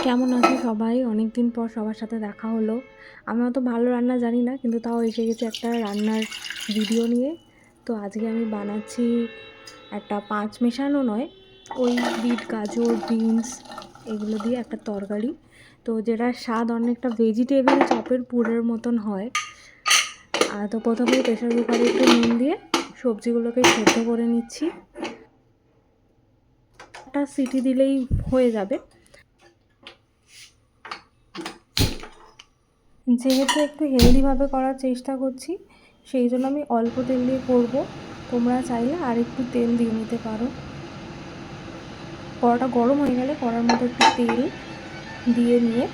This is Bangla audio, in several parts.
কেমন আছো সবাই? অনেক দিন পর সবার সাথে দেখা হলো। আমি অত ভালো রান্না জানি না, কিন্তু তাও এসে গেছি একটা রান্নার ভিডিও নিয়ে। তো আজকে আমি বানাচ্ছি একটা পাঁচ মেশানো নয়, ওই বিট, গাজর, বিনস এগুলো দিয়ে একটা তরকারি। তো যেটার স্বাদ অনেকটা ভেজিটেবল চপের পুরের মতন হয়। তো প্রথমেই প্রেশার কুকারে একটু নুন দিয়ে সবজিগুলোকে সেদ্ধ করে নিচ্ছি। একটা সিটি দিলেই হয়ে যাবে। যেহেতু একটু হেলদিভাবে করার চেষ্টা করছি, সেই জন্য আমি অল্প তেল দিয়ে করব। তোমরা চাইলে আর একটু তেল দিয়ে নিতে পারো। কড়াটা গরম হয়ে গেলে কড়ার মধ্যে একটু তেল দিয়ে নিয়ে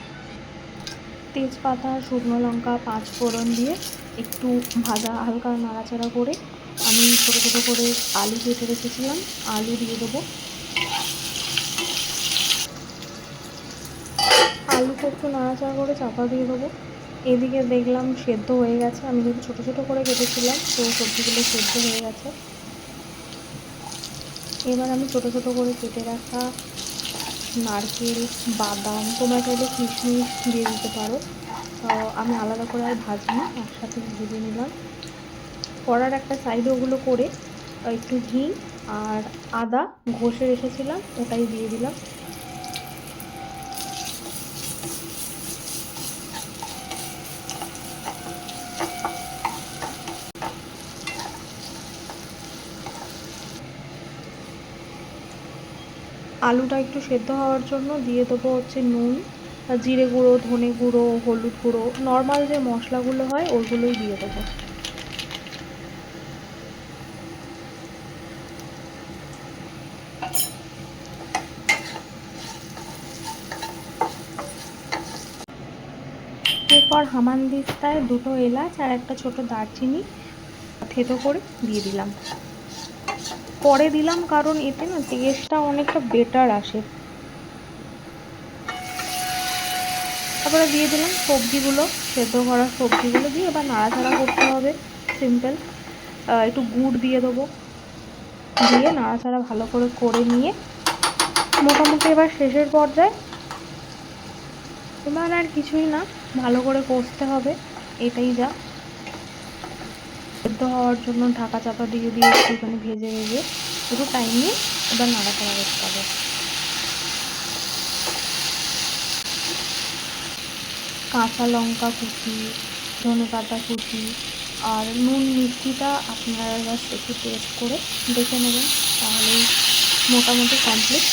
তেজপাতা, শুকনো লঙ্কা, পাঁচ ফোড়ন দিয়ে একটু ভাজা হালকা নাড়াচাড়া করে আমি ছোটো ছোটো করে আলু কেটে রেখেছিলাম, আলু দিয়ে দেবো। আলুকে একটু নাড়াচাড়া করে চাপা দিয়ে দেবো। এদিকে দেখলাম সেদ্ধ হয়ে গেছে, আমি যেহেতু ছোটো ছোটো করে কেটেছিলাম তো সবজিগুলো সেদ্ধ হয়ে গেছে। এবার আমি ছোটো ছোটো করে কেটে রাখা নারকেল, বাদাম, তোমরা চাইলে কিশমিশ দিয়ে দিতে পারো। আমি আলাদা করে আর ভাজিনি, একসাথে ভেজে নিলাম। কড়ার একটা সাইডে ওগুলো করে একটু ঘি আর আদা ঘষে রেখেছিলাম ওটাই দিয়ে দিলাম। আলুটা একটু সেদ্ধ হওয়ার জন্য দিয়ে দেবো হচ্ছে নুন, জিরে গুঁড়ো, ধনে গুঁড়ো, হলুদ গুঁড়ো, নর্মাল যে মশলাগুলো হয় ওইগুলোই দিয়ে দেবো। এরপর হামানদিস্তায় দুটো এলাচ আর একটা ছোট দারচিনি থেতো করে দিয়ে দিলাম। পরে দিলাম কারণ এতে না টেস্টটা অনেকটা বেটার আসে। তারপরে দিয়ে দিলাম সবজিগুলো, সেদ্ধ করা সবজিগুলো দিয়ে এবার নাড়াচাড়া করতে হবে। সিম্পল। একটু গুড় দিয়ে দেবো, দিয়ে নাড়াচাড়া ভালো করে করে নিয়ে মোটামুটি এবার শেষের পর্যায়ে। এবার আর কিছুই না, ভালো করে কষতে হবে, এটাই যা। সেদ্ধ হওয়ার জন্য ঢাকা চাপা দিয়ে দিয়ে একটুখানি ভেজে ভেজে একটু টাইম নিয়ে এবার নাড়াচাড়া করতে হবে। কাঁচা লঙ্কা কুচি, ধনেপাতা কুচি আর নুন মিষ্টিটা আপনারা জাস্ট একটু টেস্ট করে দেখে নেবেন, তাহলেই মোটামুটি কমপ্লিট।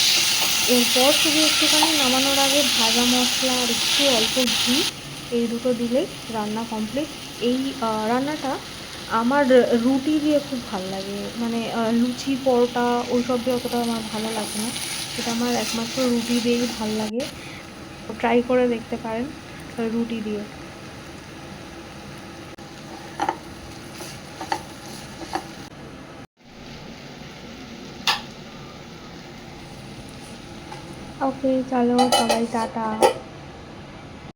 এরপর শুধু একটুখানি নামানোর আগে ভাজা মশলা আর একটু অল্প ঘি, এই দুটো দিলেই রান্না কমপ্লিট। এই রান্নাটা আমার রুটি দিয়ে খুব ভালো লাগে, মানে লুচি, পরোটা ওইসব দিয়ে অতটা আমার ভালো লাগে না। এটা আমার একমাত্র রুটি দিয়েই ভালো লাগে। ট্রাই করে দেখতে পারেন রুটি দিয়ে। ওকে, চলো সবাই টাটা।